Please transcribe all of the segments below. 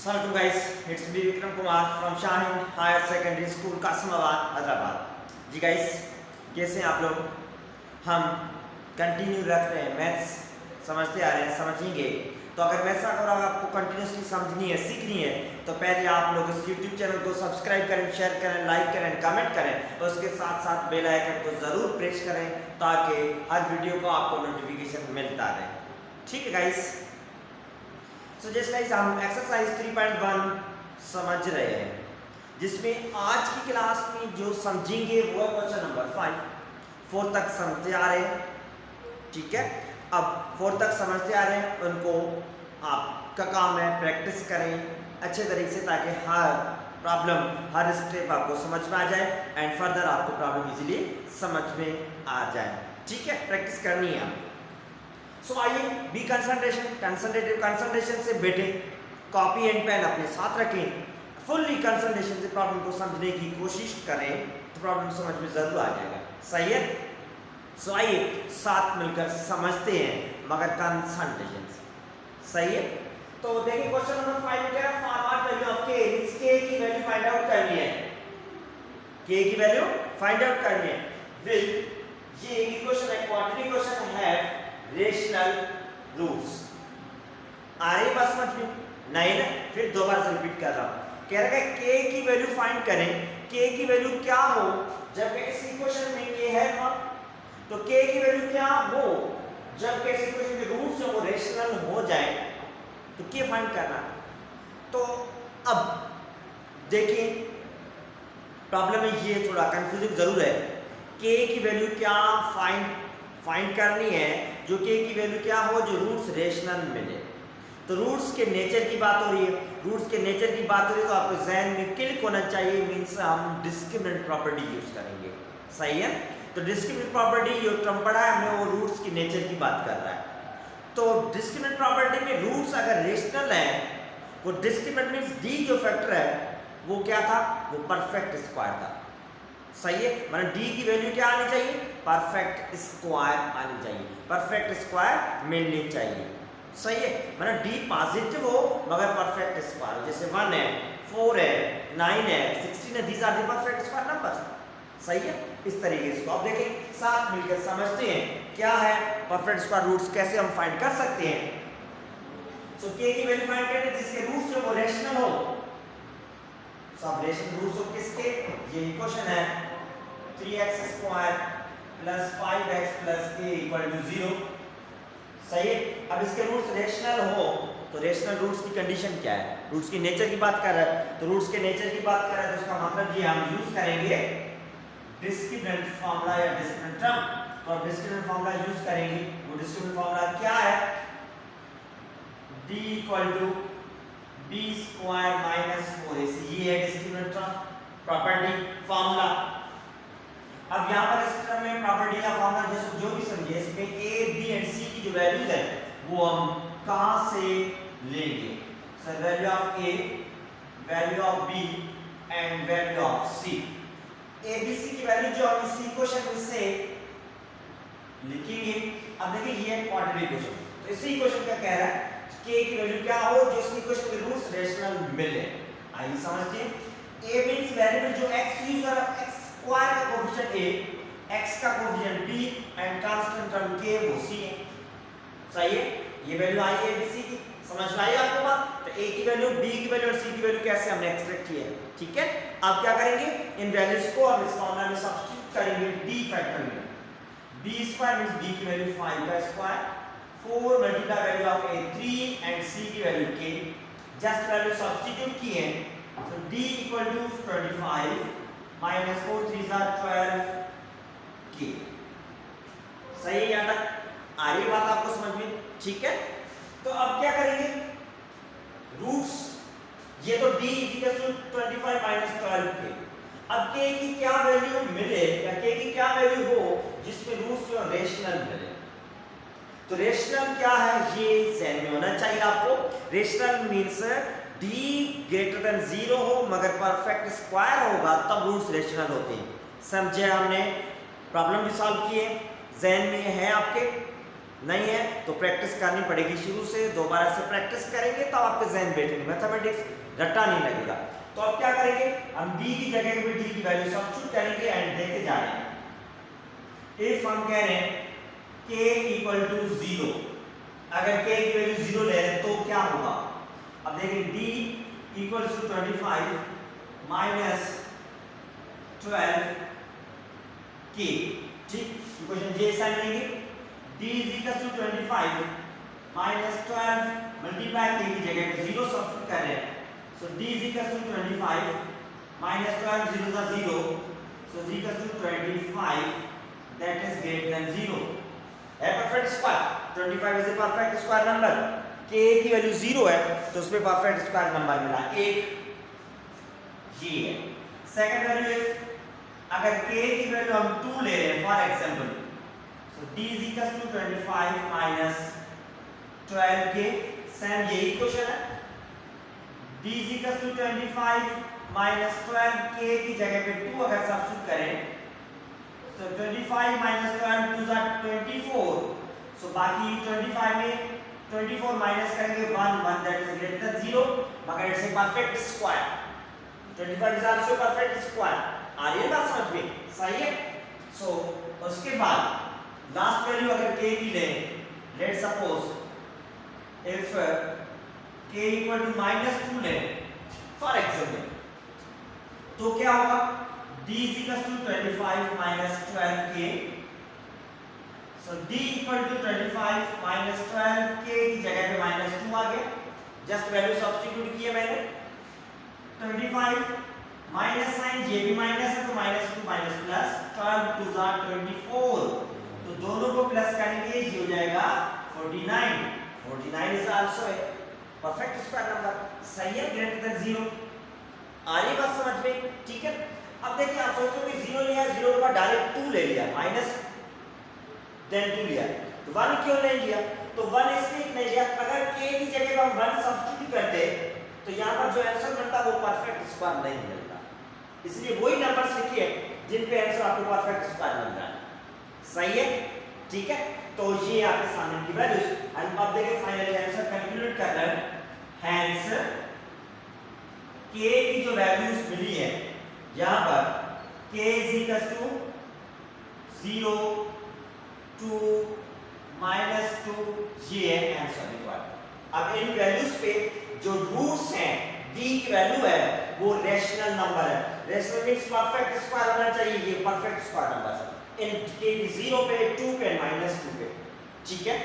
Assalamualaikum guys, it's me Vikram Kumar from Shahin Higher Secondary School Kasamabad Hyderabad. जी guys कैसे हैं आप लोग। हम कंटिन्यू रख रहे हैं मैथ्स, समझते आ रहे हैं, समझेंगे। तो अगर मैथ्स अगर आपको कंटिन्यूसली समझनी है, सीखनी है, तो पहले आप लोग इस यूट्यूब चैनल को सब्सक्राइब करें, शेयर करें, लाइक करें, कमेंट करें और उसके साथ साथ बेल आइकन को ज़रूर प्रेस करें ताकि हर वीडियो को आपको नोटिफिकेशन मिलता रहे। ठीक है गाइस। तो जैसे गाइस हम एक्सरसाइज 3.1 समझ रहे हैं, जिसमें आज की क्लास में जो समझेंगे वो है क्वेश्चन नंबर 5। 4 तक समझते आ रहे हैं, ठीक है। अब 4 तक समझते आ रहे हैं, उनको आपका काम है प्रैक्टिस करें अच्छे तरीके से ताकि हर प्रॉब्लम, हर स्टेप आपको समझ में आ जाए एंड फर्दर आपको प्रॉब्लम इजीली समझ में आ जाए। ठीक है, प्रैक्टिस करनी है आपको। सो आइए बी कंसंट्रेशन से बैठे, कॉपी एंड पेन अपने साथ रखें, फुल्ली कंसंट्रेशन से प्रॉब्लम को समझने की कोशिश करें तो प्रॉब्लम समझ में जरूर आ जाएगा। सही है। सो आइए साथ मिलकर समझते हैं मगर कंसंट्रेशन से। सही है। तो देखिए क्वेश्चन नंबर 5 क्या है, फाइंड वैल्यू ऑफ k। इस k की वैल्यू फाइंड आउट करनी है, k की वैल्यू फाइंड आउट करनी है। विल ये एक क्वेश्चन है, क्वाड्रेटिक क्वेश्चन है, रेशनल रूट्स। आ रही बात समझ में? नहीं ना, फिर दोबारा से रिपीट कर रहा हूं। कह रहा है k की वैल्यू फाइंड करें, k की वैल्यू क्या हो जब इस इक्वेशन में k है नॉट, तो k की वैल्यू क्या हो जब इस इक्वेशन के रूट्स है वो रेशनल हो जाए, तो k फाइंड करना। तो अब देखिए प्रॉब्लम में ये थोड़ा कंफ्यूजिंग जरूर है, k की वैल्यू क्या फाइंड करनी है, जो k की वैल्यू क्या हो जो रूट्स रेशनल मिले। तो रूट्स के नेचर की बात हो रही है, रूट्स के नेचर की बात हो रही है, तो आपको ज़हन में क्लिक होना चाहिए, मींस हम डिस्क्रिमिनेंट प्रॉपर्टी यूज करेंगे। सही है। तो डिस्क्रिमिनेंट प्रॉपर्टी जो टर्म पढ़ा है हमने वो रूट्स की नेचर की बात कर रहा है। तो डिस्क्रिमिनेंट प्रॉपर्टी में रूट्स अगर रेशनल है, वो डिस्क्रिमिनेंट मींस डी जो फैक्टर है वो क्या था, वो परफेक्ट स्क्वायर था। सही है। मतलब डी की वैल्यू क्या आनी चाहिए, परफेक्ट स्क्वायर आनी चाहिए, परफेक्ट स्क्वायर मिलनी चाहिए। सही है। मतलब डी पॉजिटिव हो मगर परफेक्ट स्क्वायर हो, जैसे 1 है, 4 है, 9 है, 16 है, these are the perfect square numbers. सही है। इस तरीके से आप देखें, साथ मिलकर समझते हैं क्या है परफेक्ट स्क्वायर रूट्स, कैसे हम फाइंड कर सकते हैं। सो k की वैल्यू फाइंड करने जिसके रूट्स जो वो रेशनल हो, सब रेशनल रूट्स ऑफ किसके, ये इक्वेशन है 3x square plus 5x plus k equal to 0। सही है। अब इसके रूट्स रेशनल हो तो रेशनल रूट्स की कंडीशन क्या है, रूट्स की नेचर की बात कर रहा है, तो रूट्स के नेचर की बात कर रहा है तो उसका मतलब ये हम यूज करेंगे डिस्क्रिमिनेंट फार्मूला या डिस्क्रिमिनेंट टर्म। तो अब डिस्क्रिमिनेंट फार्मूला यूज करेंगे, वो डिस्क्रिमिनेंट फार्मूला क्या है, d equal to b square minus 4ac, ये है डिस्क्रिमिनेंट प्रॉपर्टी फार्मूला। अब यहाँ पर इस टर्म में प्रॉपर्टी का फार्मूला जैसे जो भी समझे, इसमें a b एंड c की जो वैल्यूज है वो हम कहाँ से लेंगे। Sir value of a, value of b and value of c। a b c की वैल्यू जो हम इस इक्वेशन में से लिखेंगे। अब देखिए ये क्वाड्रेटिक इक्वेशन, तो इसी इक्वेशन का कह रहा है k की वैल्यू क्या हो जो इस इक्वेशन के रूट्स रेशनल मिले। आइए समझिए, a मींस वेरिएबल जो x यूज कर, x स्क्वायर का कोएफिशिएंट a, x का coefficient b and constant term k वो c है। सही है। ये वैल्यू आई है b c की, समझ में आई आपको बात। तो a की वैल्यू, b की वैल्यू और c की वैल्यू कैसे हमने एक्सट्रैक्ट की है। ठीक है। अब क्या करेंगे, इन वैल्यूज को हम इस फॉर्मूला में सब्स्टिट्यूट करेंगे d फैक्टर में। b स्क्वायर मींस b की वैल्यू 5 का square, 4 multiply value of a 3 and c की value k, just value substitute किए। तो d equal to 25 minus 4 3 12 k। सही है। यहाँ तक आ रही बात आपको समझ में? ठीक है। तो अब क्या करेंगे, रूट्स ये तो d equal to 25 minus 12 k। अब k की क्या वैल्यू मिले या k की क्या वैल्यू हो जिसमें रूट्स जो रेशनल मिले। तो रेशनल क्या है ये ध्यान में होना चाहिए आपको। Rational means d greater than 0 हो मगर परफेक्ट स्क्वायर होगा तब रूट्स रेशनल होते हैं। समझे, हमने प्रॉब्लम भी सॉल्व किए, ध्यान में है आपके। नहीं है तो प्रैक्टिस करनी पड़ेगी शुरू से, दोबारा से प्रैक्टिस करेंगे तब आपके जहन बैठेंगे, मैथमेटिक्स रट्टा नहीं लगेगा। तो अब क्या करेंगे, हम d की जगह पे d की वैल्यू सब्स्टिट्यूट करेंगे एंड देखे जा रहे हैं। इफ हम कह रहे हैं k इक्वल टू 0, अगर k की वैल्यू 0 ले रहे हैं तो क्या होगा, अब देखिए d equal to 25 minus 12 k, ठीक, इक्वेशन ये साइन लेंगे, d is equal to 25 minus 12 multiply k की जगह पे 0 सब्स्टिट्यूट कर रहे हैं, so d is equal to 25 minus 12 0 is 0, so is equal to 25 that is greater than 0, है perfect square, 25 is a perfect square number, k की value 0 है तो उसमें परफेक्ट स्क्वायर नंबर मिला 1, ये है। सेकंड वैल्यू अगर k की वैल्यू हम 2 ले रहे हैं for example, so d is equal to 25 minus 12k, same यही क्वेश्चन है, d is equal to 25 minus 12k की जगह पे 2 अगर सब्स्टिट्यूट करें तो 25 minus 12 2 is 24, so बाकी 25 में 24 माइनस करेंगे 1 1 that is greater than 0, मगर it's a perfect square, 25 is also perfect square, आ रही है बात समझ में, सही है। सो उसके बाद लास्ट वैल्यू अगर k की लें, let's suppose if k equal to -2 ले फॉर एग्जांपल, तो क्या होगा, d is equal to 25 minus 12k, so d equal to 25 minus 12k की जगह पे -2 आ गया, जस्ट वैल्यू सब्स्टिट्यूट किया मैंने, 25 माइनस साइन ये भी माइनस है तो -2 माइनस प्लस 12 2 24, तो दोनों को प्लस करेंगे ये हो जाएगा 49, 49 is also a perfect square number, सही है, ग्रेटर देन 0, आ रही बात समझ में, ठीक है। अब देखिए आप सोचो कि 0 लिया, 0 के बाद डायरेक्ट 2 ले लिया, माइनस 10 2 लिया, तो 1 क्यों नहीं लिया, तो 1 इसलिए नहीं लिया, अगर k की जगह हम 1 सब्स्टिट्यूट करते तो यहाँ पर जो आंसर मिलता वो परफेक्ट स्क्वायर नहीं मिलता, इसलिए वही नंबर्स लिखिए जिन पे आंसर आपको परफेक्ट स्क्वायर मिल रहा है, सही है, ठीक है। तो ये आपके सामने की वैल्यूज, एंड अब देखिए फाइनली आंसर कैलकुलेट कर रहे हैं, हेंस k की जो वैल्यूज मिली है यहाँ पर k is equal to 0 2 -2, ये है आंसर रिक्वायर्ड। अब इन वैल्यूज पे जो रूट्स हैं, d की वैल्यू है वो रेशनल नंबर है, रेशनल मींस परफेक्ट स्क्वायर होना चाहिए, ये परफेक्ट स्क्वायर नंबर है, इन k की 0 पे 2 पे -2 पे, ठीक है,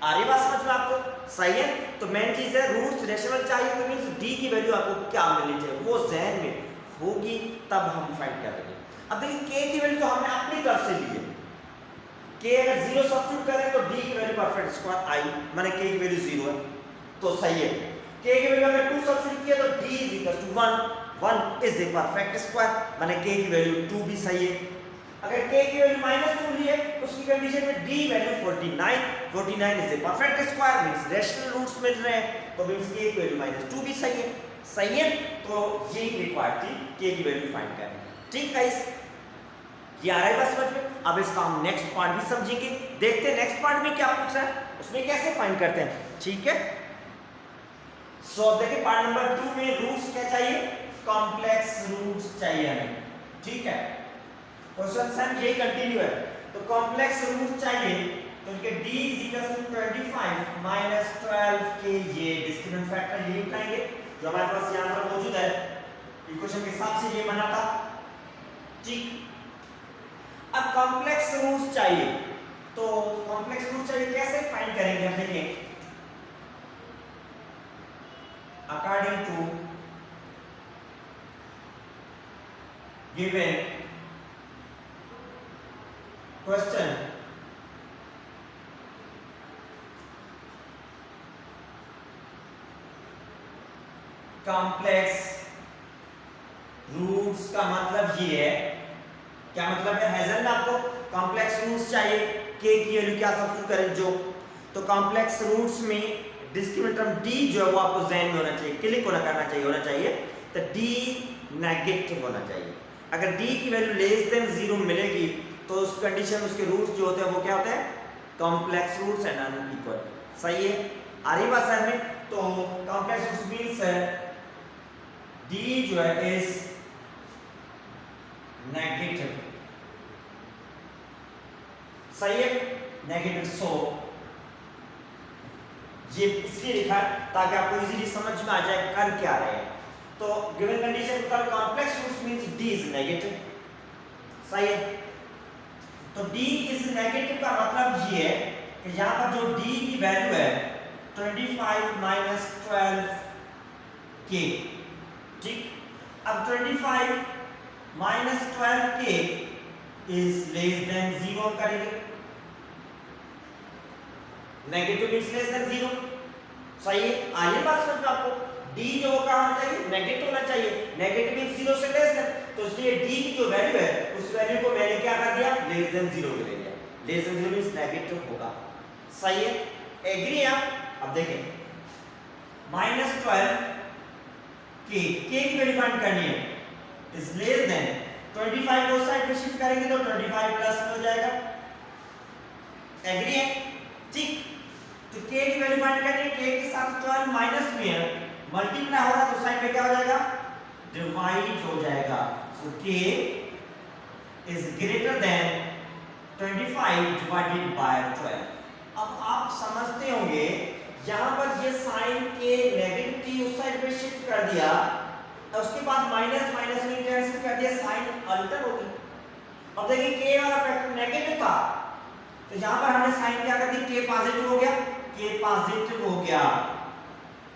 आ रही बात समझ में आपको, सही है। तो मेन चीज है रूट्स रेशनल चाहिए, तो मींस d की वैल्यू आपको क्या मिलनी चाहिए वो जहन में होगी तब हम फाइंड करेंगे। अब देखिए k की वैल्यू तो हमने अपनी तरफ से ली है, k अगर 0 सब्स्टिट्यूट करें तो d की वैल्यू परफेक्ट स्क्वायर आई, माने k की वैल्यू 0 है तो सही है, k की वैल्यू अगर 2 सब्स्टिट्यूट किया तो d is equal to 1 is a perfect square, माने k की वैल्यू 2 भी सही है। अगर k की वैल्यू -2 ली है उसकी कंडीशन में d value 49 is a perfect square, means rational roots मिल रहे हैं, तो मींस k की वैल्यू -2 भी सही है, सही है। तो यही रिक्वायर्ड थी k की वैल्यू फाइंड करना, ठीक गाइस, ये आ रहा है बस समझ में। अब इसका हम नेक्स्ट पार्ट भी समझेंगे, देखते हैं नेक्स्ट पार्ट में क्या पूछ रहा है, उसमें कैसे फाइंड करते हैं, ठीक है। सो अब देखिए पार्ट नंबर 2 में रूट्स क्या चाहिए, कॉम्प्लेक्स रूट्स चाहिए हमें, ठीक है, क्वेश्चन सेम यही कंटिन्यू है, तो कॉम्प्लेक्स रूट चाहिए, तो इनके d is equal to 25 minus 12 के ये डिस्क्रिमिनेंट फैक्टर यही उठाएंगे जो हमारे पास यहाँ पर मौजूद है, इक्वेशन के हिसाब से ये बना था, ठीक। अब कॉम्प्लेक्स रूट्स चाहिए, तो कॉम्प्लेक्स रूट चाहिए कैसे फाइंड करेंगे हम, देखिए according to given question complex roots का मतलब ये है, क्या मतलब है, हैजल आपको कॉम्प्लेक्स रूट्स चाहिए, k की वैल्यू क्या सब्स्टिट्यूट करें जो, तो कॉम्प्लेक्स रूट्स में डिस्क्रिमिनेंट टर्म d जो है वो आपको जहन में होना चाहिए, क्लिक होना चाहिए, तो d नेगेटिव होना चाहिए। अगर d की वैल्यू लेस देन 0 मिलेगी तो उस कंडीशन में उसके रूट्स जो होते हैं वो क्या होते हैं, कॉम्प्लेक्स रूट्स एंड अनइक्वल। सही है, आ रही बात समझ में? तो कॉम्प्लेक्स रूट्स मींस d जो है इज नेगेटिव। सही है, नेगेटिव। सो ये इसलिए लिखा है ताकि आपको इजीली समझ में आ जाए कर क्या रहे हैं। तो गिवन कंडीशन के मुताबिक complex roots means d is negative. सही है, तो d इज नेगेटिव का मतलब ये है कि यहां पर जो d की वैल्यू है 25 माइनस 12k। ठीक, अब 25 minus 12k is less than 0 करेंगे। Negative means less than 0। सही है, आइए बात समझ में आपको। d जो होगा होना चाहिए नेगेटिव होना चाहिए। नेगेटिव मींस 0 से लेस देन, तो इसलिए d की जो वैल्यू है उस वैल्यू को मैंने क्या कर दिया, लेस देन 0 ले लिया। लेस देन 0 मींस नेगेटिव होगा। सही है, एग्री है आप? अब देखें माइनस 12k k की वैल्यू फाइंड करनी है, इज लेस देन 25 को साइड में शिफ्ट करेंगे तो 25 प्लस में हो जाएगा। एग्री है? ठीक, तो k की वैल्यू फाइंड करनी है, k के साथ 12 माइनस में है, मल्टीप्लाई होगा तो साइड में क्या हो जाएगा, डिवाइड हो जाएगा। सो k is greater than 25 divided by 12। अब आप समझते होंगे यहां पर ये साइन के नेगेटिव थी उस साइड पे शिफ्ट कर दिया, उसके बाद माइनस माइनस में कैंसिल कर दिया, साइन अल्टर हो गई। अब देखिए k वाला फैक्टर नेगेटिव था तो यहां पर हमने साइन क्या कर दी, k पॉजिटिव हो गया, k पॉजिटिव हो गया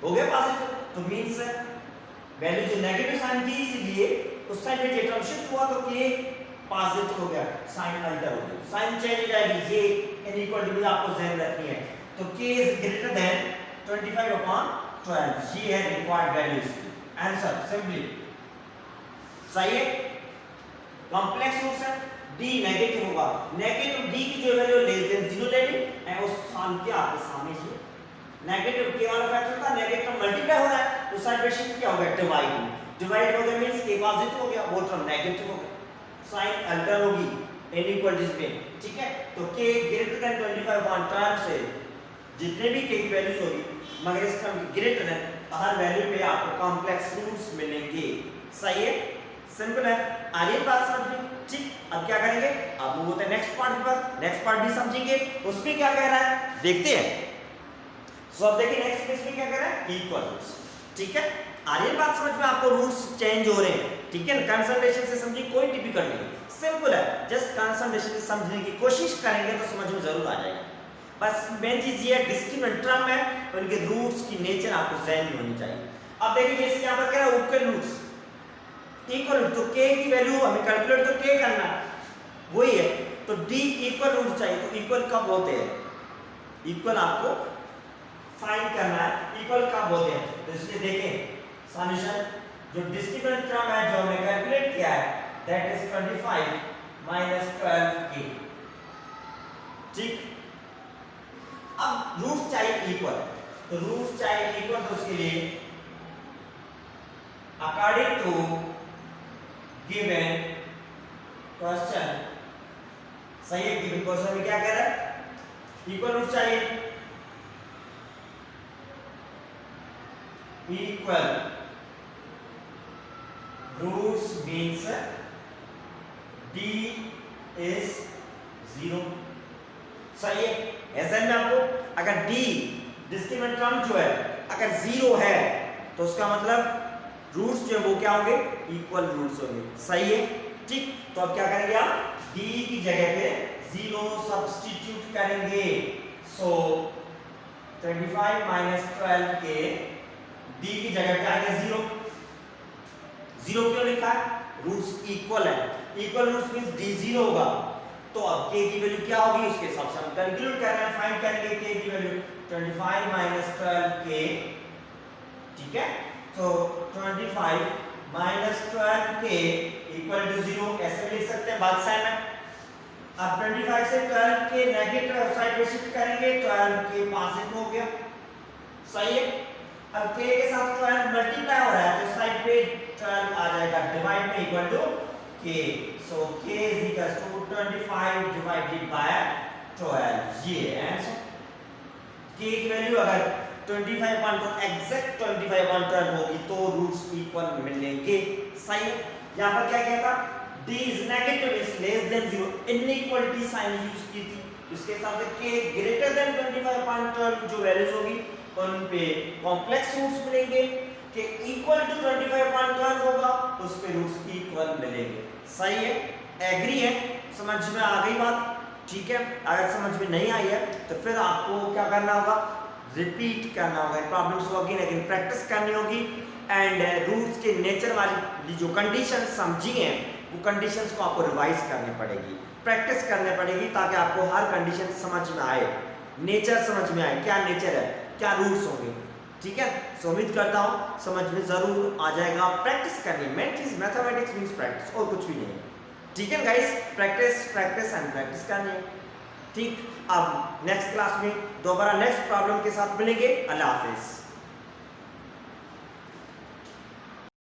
पॉजिटिव, तो मींस वैल्यू जो नेगेटिव साइन थी इसलिए उस साइड पे टर्म शिफ्ट हुआ तो k पॉजिटिव हो गया, साइन अल्टर हो गया, साइन चेंज हो जाएगी। ये इनइक्वालिटी भी आपको ध्यान रखनी है। तो k इज ग्रेटर देन 25/12, ये है रिक्वायर्ड वैल्यू इसकी। आंसर सिंपली सही है। कॉम्प्लेक्स रूट्स है, d नेगेटिव होगा, नेगेटिव d की जो वैल्यू लेस देन 0 ले ली है, उस साल के आपके सामने ये नेगेटिव k वाला फैक्टर था, नेगेटिव मल्टीप्लाई हो रहा है उस साइड पे शिफ्ट क्या हो गया, डिवाइड हो गया मींस k पॉजिटिव हो गया, वो टर्म नेगेटिव हो गया, साइन अल्टर होगी इनइक्वालिटीज में। ठीक है, तो k ग्रेटर देन 25/12 से जितने भी k की वैल्यूज होगी मगर इस टर्म की ग्रेटर देन हर वैल्यू पे आपको कॉम्प्लेक्स रूट्स मिलेंगे। सही है, सिंपल है, आगे बात समझ में। ठीक, अब क्या करेंगे, अब वो होता है नेक्स्ट पार्ट पर, नेक्स्ट पार्ट भी समझेंगे उसमें क्या कह रहा है देखते हैं। सो अब देखिए नेक्स्ट केस में क्या कह रहा है, इक्वल रूट्स। ठीक है, आगे बात समझ में, आपको रूट्स चेंज हो रहे हैं। ठीक है, कंसंट्रेशन से समझिए, कोई टिपिकल नहीं, सिंपल है, जस्ट कंसंट्रेशन से समझने की कोशिश करेंगे तो समझ में जरूर आ जाएगा। बस मेन चीज ये है डिस्क्रिमिनेंट टर्म है तो इनके रूट्स की नेचर आपको ध्यान में होनी चाहिए। अब देखिए जैसे यहां पर कह रहा है इक्वल रूट्स, इक्वल रूट, तो k की वैल्यू हमें कैलकुलेट तो k करना है, वही है, तो d इक्वल रूट चाहिए। तो इक्वल कब होते हैं, इक्वल आपको फाइंड करना है, इक्वल कब होते हैं। तो इसलिए देखें सॉल्यूशन, जो डिस्क्रिमिनेंट टर्म है जो हमने कैलकुलेट किया है दैट इज 25 माइनस 12k। ठीक, अब रूट्स चाहिए इक्वल, तो रूट्स चाहिए इक्वल, तो उसके लिए अकॉर्डिंग टू गिवन क्वेश्चन, सही है, गिवन क्वेश्चन में क्या कह रहा है, इक्वल रूट चाहिए, equal roots means d is 0। सही है, ऐसा है आपको, अगर d डिस्क्रिमिनेंट टर्म जो है अगर 0 है तो उसका मतलब रूट्स जो है वो क्या होंगे, इक्वल रूट्स होंगे। सही है, ठीक, तो अब क्या करेंगे आप, d की जगह पे 0 सब्स्टिट्यूट करेंगे। सो 25 माइनस 12 के d की जगह पे आएगा 0। 0 क्यों लिखा है, रूट्स इक्वल है, इक्वल रूट्स मींस d 0 होगा, तो अब k की वैल्यू क्या होगी उसके हिसाब से हम कैलकुलेट कर रहे हैं, फाइंड करेंगे k की वैल्यू 25 माइनस 12k। ठीक है, तो 25 माइनस 12k इक्वल टू 0, ऐसे लिख सकते हैं बात साइन में। अब 25 से 12k नेगेटिव साइड में शिफ्ट करेंगे, 12k पॉजिटिव हो गया। सही है, अब k के साथ 12 मल्टीप्लाई हो रहा है तो साइड पे 12 आ जाएगा, डिवाइड में equal to k। So k is equal to 25 divided by 12 ये आंसर। के की वैल्यू अगर 25 एग्जैक्ट 25 होगी तो रूट्स इक्वल मिलेंगे। सही है। यहाँ पर क्या कहता, d is negative is less than 0, inequality sign use की थी, इसके हिसाब से k ग्रेटर देन 25.12 जो वैल्यूज होगी उन पे कॉम्प्लेक्स रूट्स मिलेंगे, k इक्वल टू 25.12 होगा उस पे रूट्स इक्वल मिलेंगे। सही है, एग्री है, समझ में आ गई बात? ठीक है। अगर समझ में नहीं आई है तो फिर आपको क्या करना होगा, रिपीट करना होगा प्रॉब्लम्स को अगेन अगेन प्रैक्टिस करनी होगी एंड रूट्स के नेचर वाली जो कंडीशन समझी हैं वो कंडीशंस को आपको रिवाइज करनी पड़ेगी, प्रैक्टिस करनी पड़ेगी ताकि आपको हर कंडीशन समझ में आए, नेचर समझ में आए, क्या नेचर है, क्या रूट्स होंगे। ठीक है। सो उम्मीद करता हूँ समझ में जरूर आ जाएगा। प्रैक्टिस करनी, मेन चीज मैथमेटिक्स मींस प्रैक्टिस और कुछ भी नहीं है। ठीक है guys, practice practice and practice करनी है। ठीक, अब नेक्स्ट क्लास में दोबारा नेक्स्ट प्रॉब्लम के साथ मिलेंगे। अल्लाह हाफिज।